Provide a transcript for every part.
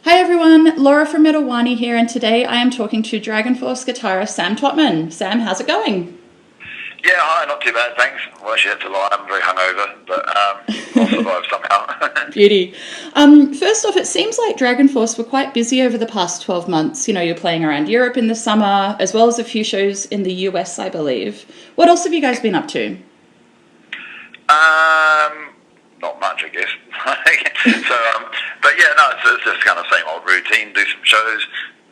Hi everyone, Laura from Wani here, and today I am talking to Dragonforce guitarist Sam Totman. Sam, how's it going? Yeah, hi, not too bad, thanks. Well, actually, that's a lie. I'm very hungover, but I'll survive somehow. Beauty. First off, it seems like Dragonforce were quite busy over the past 12 months. You know, you're playing around Europe in the summer, as well as a few shows in the US, I believe. What else have you guys been up to? Not much, I guess. But yeah, no, it's just kind of same old routine. Do some shows,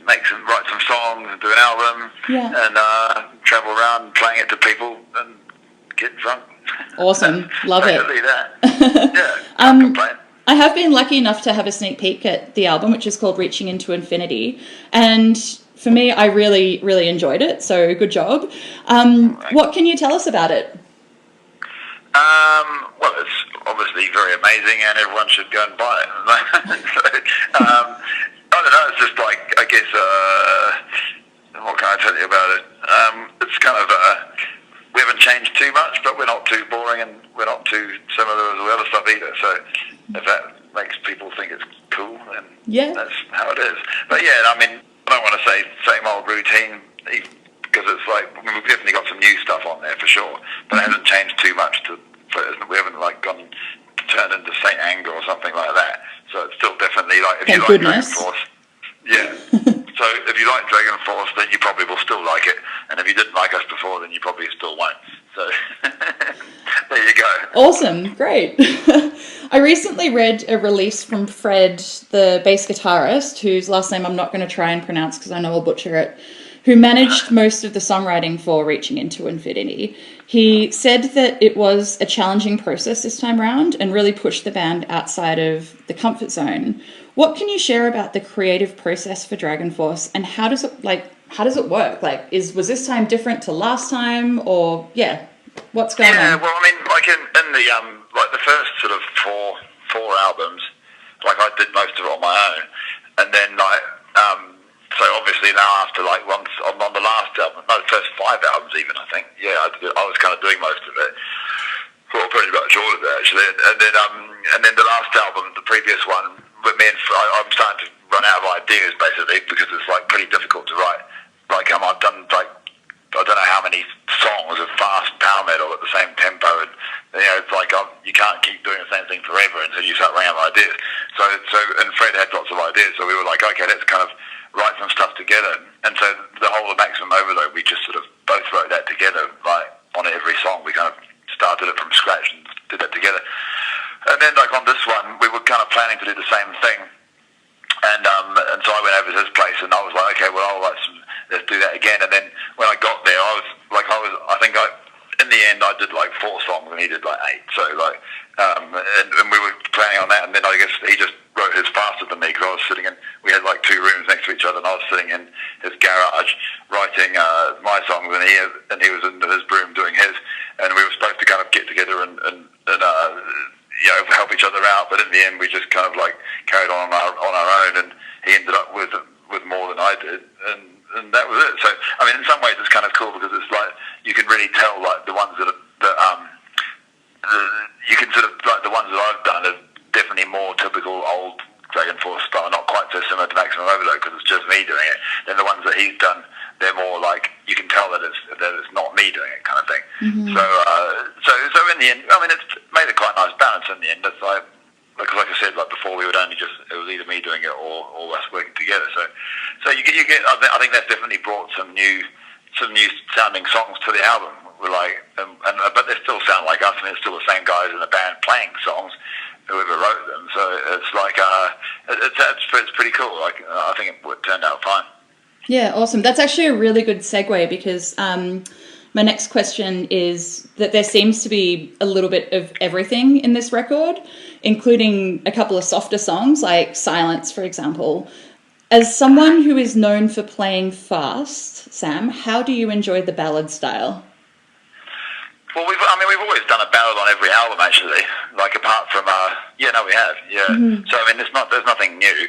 write some songs, do an album, and travel around playing it to people and get drunk. Awesome, love it. That. Yeah, can't complain. I have been lucky enough to have a sneak peek at the album, which is called Reaching Into Infinity, and for me, I really, really enjoyed it. So good job. What can you tell us about it? Well, it's obviously very amazing, and everyone should go and buy it. I don't know. It's just like, I guess, what can I tell you about it? It's kind of we haven't changed too much, but we're not too boring, and we're not too similar as the other stuff either. So if that makes people think it's cool, then that's how it is. But yeah, I mean, I don't want to say same old routine, because it's like, I mean, we've definitely got some new stuff on there for sure, but it hasn't changed too much. We haven't like turned into Saint Anger or something like that. So it's still definitely like, if you like Dragonforce, so if you like Dragonforce, then you probably will still like it, and if you didn't like us before, then you probably still won't. So there you go. Awesome, great. I recently read a release from Fred, the bass guitarist, whose last name I'm not going to try and pronounce because I know I'll butcher it, who managed most of the songwriting for Reaching Into Infinity. He said that it was a challenging process this time round and really pushed the band outside of the comfort zone. What can you share about the creative process for Dragonforce, and how does it work? Like, was this time different to last time, or what's going on? Yeah, well, I mean, like in the like the first sort of four albums, like I did most of it on my own, and then like so obviously now after like once on the last album, no, the first 5 albums even, I think, I was kind of doing most of it, well, pretty much all of it actually, and then the last album, the previous one, with me and I'm starting to run out of ideas basically, because it's like pretty difficult to write. Like I've done like, I don't know how many songs of fast power metal at the same tempo, and it's like you can't keep doing the same thing forever until you start running out of ideas. So and Fred had lots of ideas, so we were like, okay, let's kind of write some stuff together. And so the whole of Maximum Overload, we just sort of both wrote that together, like on every song. We kind of started it from scratch and did that together. And then like on this one, we were kind of planning to do the same thing. And so I went over to his place, and I was like, okay, well, let's do that again. And then when I got there, in the end, I did like 4 songs, and he did like 8. So like, and we were planning on that, and then I guess he just wrote his faster than me, because I was sitting in, we had like 2 rooms next to each other, and I was sitting in his garage writing my songs, and he was in his room doing his, and we were supposed to kind of get together and help each other out, but in the end we just kind of like carried on our own, and he ended up with more than I did, and that was it. So I mean, in some ways it's kind of cool, because it's like you can really tell like the ones you can sort of like the ones that I've done are definitely more typical old Dragonforce style, not quite so similar to Maximum Overload because it's just me doing it. Then the ones that he's done, they're more like, you can tell that it's not me doing it, kind of thing. Mm-hmm. So in the end, I mean, it's made a quite nice balance in the end. It's like I said, like before, it was either me doing it or us working together. So you get. I think that's definitely brought some new sounding songs to the album. We're like, but they still sound like us, and it's still the same guys in the band playing songs, whoever wrote them. So it's like it's pretty cool. Like I think it turned out fine. Yeah, awesome. That's actually a really good segue, because my next question is that there seems to be a little bit of everything in this record, including a couple of softer songs like Silence, for example. As someone who is known for playing fast, Sam, how do you enjoy the ballad style? Well, we've always done a ballad on every album, actually. Like apart from, we have, yeah. Mm-hmm. So I mean, there's nothing new,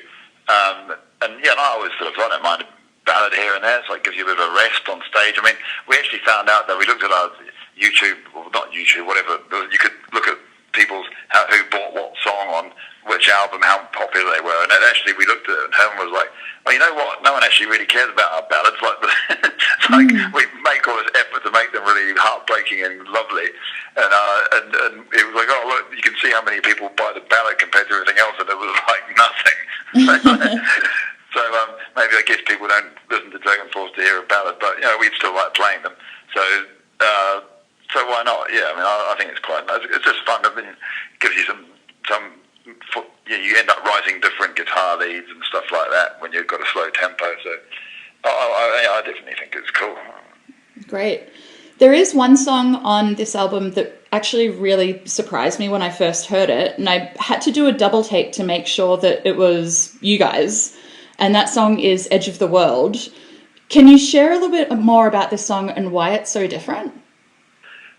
and I always sort of, I don't mind a ballad here and there. It's like gives you a bit of a rest on stage. I mean, we actually found out that we looked at our YouTube, or not YouTube, whatever. You could look at people's who bought what song on which album, how popular they were. And then actually we looked at it and Helen was like, well, you know what? No one actually really cares about our ballads. Like, it's like we make all this effort to make them really heartbreaking and lovely. And it was like, oh, look, you can see how many people buy the ballad compared to everything else. And it was like nothing. So maybe I guess people don't listen to Dragonforce to hear a ballad, but, you know, we'd still like playing them. So why not? Yeah, I mean, I think it's quite nice. It's just fun. I mean, it gives you some you end up writing different guitar leads and stuff like that when you've got a slow tempo. So I definitely think it's cool. Great. There is one song on this album that actually really surprised me when I first heard it, and I had to do a double take to make sure that it was you guys. And that song is Edge of the World. Can you share a little bit more about this song and why it's so different?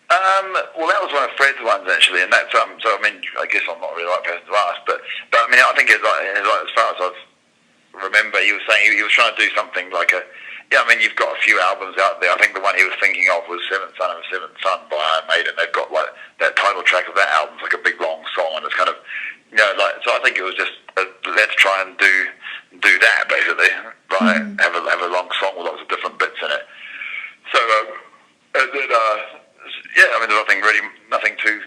Well, that was one of Fred's ones actually, and that's so I mean, I guess I'm not really the right person to ask, but I mean, I think it's like as far as I remember, he was saying he was trying to do something like I mean, you've got a few albums out there. I think the one he was thinking of was Seventh Son of a Seventh Son by Iron Maiden. They've got like that title track of that album's like a big long song, and it's kind of, you know, like, so I think it was just let's try and do that basically, right? Have a long song with lots of different bits in it. So yeah, I mean, there's nothing too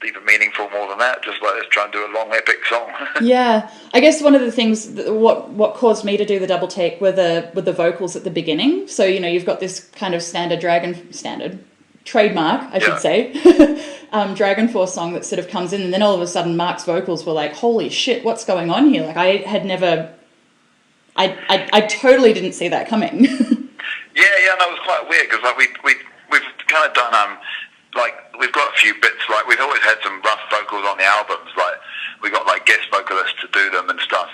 even meaningful more than that. Just like, let's try and do a long epic song. Yeah, I guess one of the things what caused me to do the double take were the vocals at the beginning. So, you know, you've got this kind of standard trademark, I should say, Dragonforce song that sort of comes in, and then all of a sudden Marc's vocals were like, holy shit, what's going on here? Like, I had never, I totally didn't see that coming. Yeah, no, it was quite weird because like we've kind of done like we've got a few bits, like we've always had some rough vocals on the albums, like we got like guest vocalists to do them and stuff,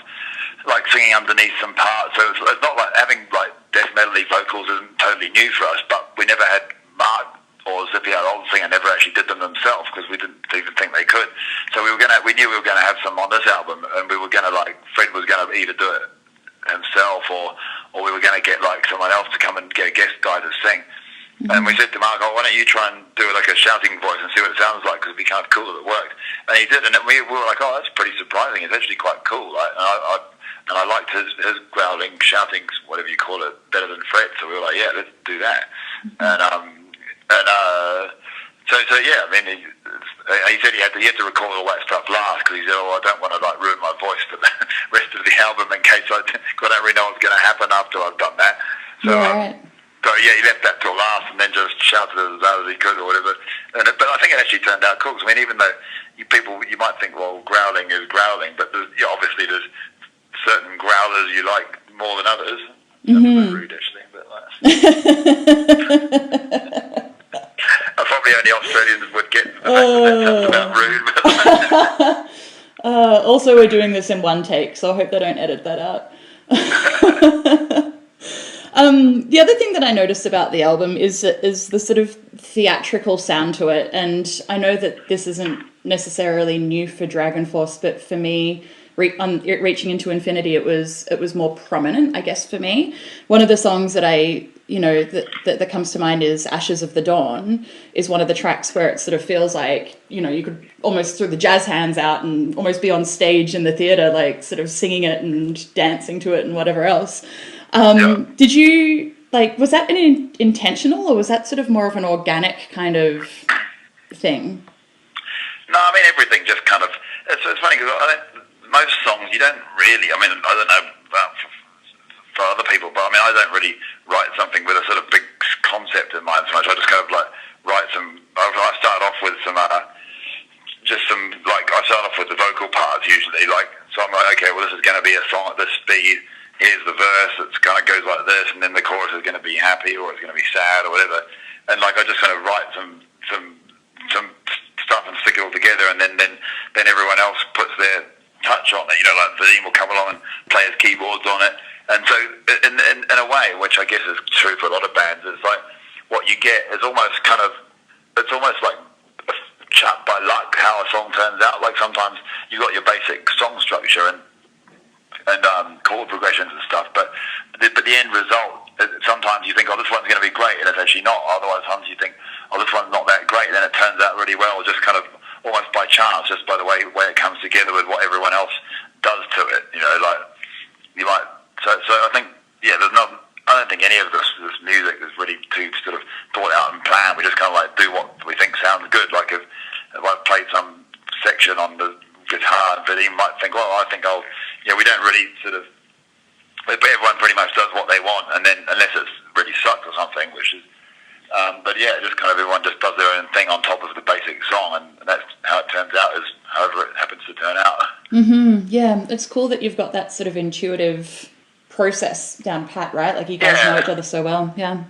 like singing underneath some parts. So it's not like having like death metal-y vocals isn't totally new for us, but we never had Marc or Zippy, our old singer, never actually did them themselves because we didn't even think they could. So we knew we were gonna have some on this album, and we were gonna Fred was gonna either do it himself or we were gonna get like someone else to come and get a guest guy to sing. And we said to Marc, why don't you try and do like a shouting voice and see what it sounds like, because it'd be kind of cool if it worked. And he did, and we were like, oh, that's pretty surprising. It's actually quite cool. Like, and I liked his growling, shouting, whatever you call it, better than Fred. So we were like, yeah, let's do that. So yeah, I mean, he said he had to record all that stuff last because he said, I don't want to like ruin my voice for the rest of the album in case I don't really know what's going to happen after I've done that. So. Yeah, right. So yeah, he left that till last and then just shouted as loud as he could or whatever. But I think it actually turned out cool. I mean, even though you might think, well, growling is growling, but obviously there's certain growlers you like more than others. That's a bit rude, actually. But probably only Australians would get the fact that sounds about rude. Also, we're doing this in one take, so I hope they don't edit that out. The other thing that I noticed about the album is the sort of theatrical sound to it, and I know that this isn't necessarily new for Dragonforce, but for me, Reaching into Infinity, it was more prominent, I guess, for me. One of the songs that that comes to mind is Ashes of the Dawn, is one of the tracks where it sort of feels like, you know, you could almost throw the jazz hands out and almost be on stage in the theatre, like sort of singing it and dancing to it and whatever else. Did you, was that intentional, or was that sort of more of an organic kind of thing? No, I mean, everything just kind of, it's funny because most songs you don't really, I mean, I don't know about for other people, but I mean, I don't really write something with a sort of big concept in mind so much. I just kind of write some, I start off with some, I start off with the vocal parts usually, so I'm like, okay, well, this is going to be a song at this speed. Here's the verse, it kind of goes like this, and then the chorus is going to be happy or it's going to be sad or whatever. And I just kind of write some stuff and stick it all together, and then everyone else puts their touch on it. You know, like Vadim will come along and play his keyboards on it. And so, in a way, which I guess is true for a lot of bands, it's like what you get is almost it's almost like chat by luck how a song turns out. Like sometimes you got your basic song structure and chord progressions and stuff, but the end result, sometimes you think, oh, this one's going to be great, and it's actually not. Otherwise, sometimes you think, oh, this one's not that great, and then it turns out really well, just kind of almost by chance, just by the way it comes together with what everyone else does to it. You know, like you might. So I think there's not. I don't think any of this music is really too sort of thought out and planned. We just kind of like do what we think sounds good. Like if I played some section on the guitar, and Vadim might think, well, I think I'll. We don't really sort of. Everyone pretty much does what they want, and then unless it's really sucks or something, which is. But just kind of everyone just does their own thing on top of the basic song, and that's how it turns out. Is however it happens to turn out. Mm-hmm. Yeah, it's cool that you've got that sort of intuitive process down pat, right? Like you guys know each other so well. Yeah.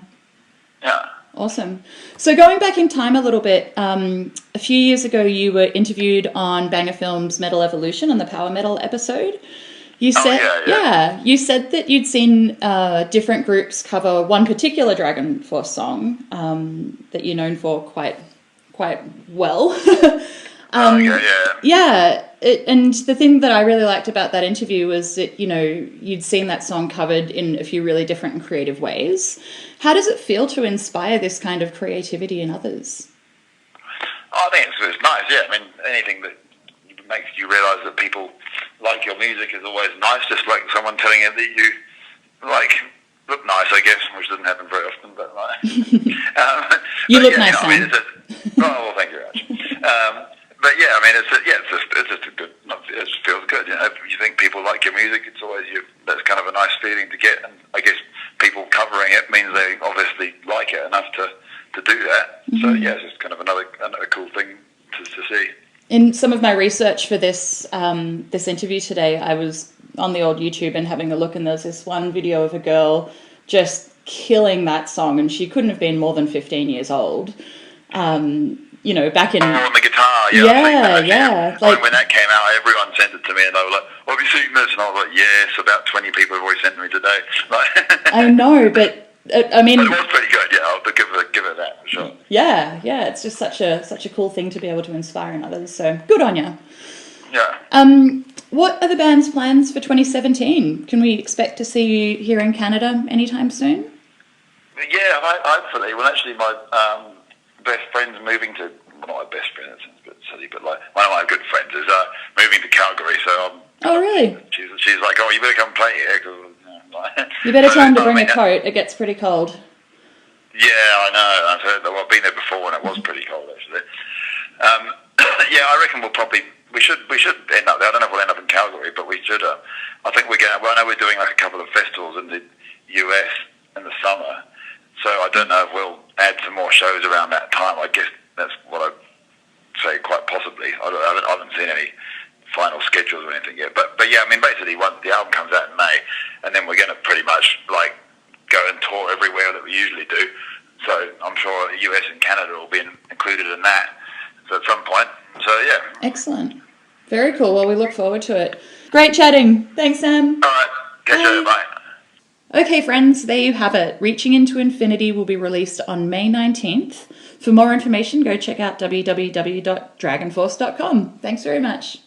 Yeah. Awesome. So going back in time a little bit, a few years ago you were interviewed on Banger Film's Metal Evolution on the Power Metal episode. You said, you said that you'd seen different groups cover one particular Dragonforce song that you're known for quite well. And the thing that I really liked about that interview was that, you'd seen that song covered in a few really different and creative ways. How does it feel to inspire this kind of creativity in others? I think it's nice, yeah. I mean, anything that makes you realise that people like your music is always nice, just like someone telling you that you, look nice, I guess, which doesn't happen very often, but you look nice, Sam. I mean, well, thank you very much. But yeah, I mean, it's just a good. It just feels good, If you think people like your music, it's always that's kind of a nice feeling to get. And I guess people covering it means they obviously like it enough to do that. Mm-hmm. So yeah, it's just kind of another cool thing to see. In some of my research for this this interview today, I was on the old YouTube and having a look, and there's this one video of a girl just killing that song, and she couldn't have been more than 15 years old. Back in... on the guitar, yeah. Like, when that came out, everyone sent it to me, and they were like, have you seen this? And I was like, yes, about 20 people have already sent me today. I know, but, I mean... But it was pretty good, I'll give it that, for sure. Yeah, it's just such a cool thing to be able to inspire in others, so good on you. Yeah. What are the band's plans for 2017? Can we expect to see you here in Canada anytime soon? Yeah, hopefully. Well, actually, my best friend's moving to... Well, not my best friend, that sounds a bit silly, but one of my good friends is moving to Calgary, so... Oh, really? She's like, you better come play here. You better tell him to bring a coat. It gets pretty cold. Yeah, I know. I've heard that. Well, I've been there before when it was pretty cold, actually. I reckon we should end up there. I don't know if we'll end up in Calgary, but we should. I think we're going. Well, I know we're doing a couple of festivals in the US in the summer, so I don't know if we'll add some more shows around that time. I guess that's what I'd say, quite possibly. I haven't seen any final schedules or anything yet, but yeah, I mean, basically, once the album comes out in May, and then we're going to pretty much go and tour everywhere that we usually do. So I'm sure the US and Canada will be included in that. So at some point. So yeah. Excellent. Very cool. Well, we look forward to it. Great chatting. Thanks, Sam. All right. Catch you later. Bye. Okay, friends, there you have it. Reaching into Infinity will be released on May 19th. For more information, go check out www.dragonforce.com. Thanks very much.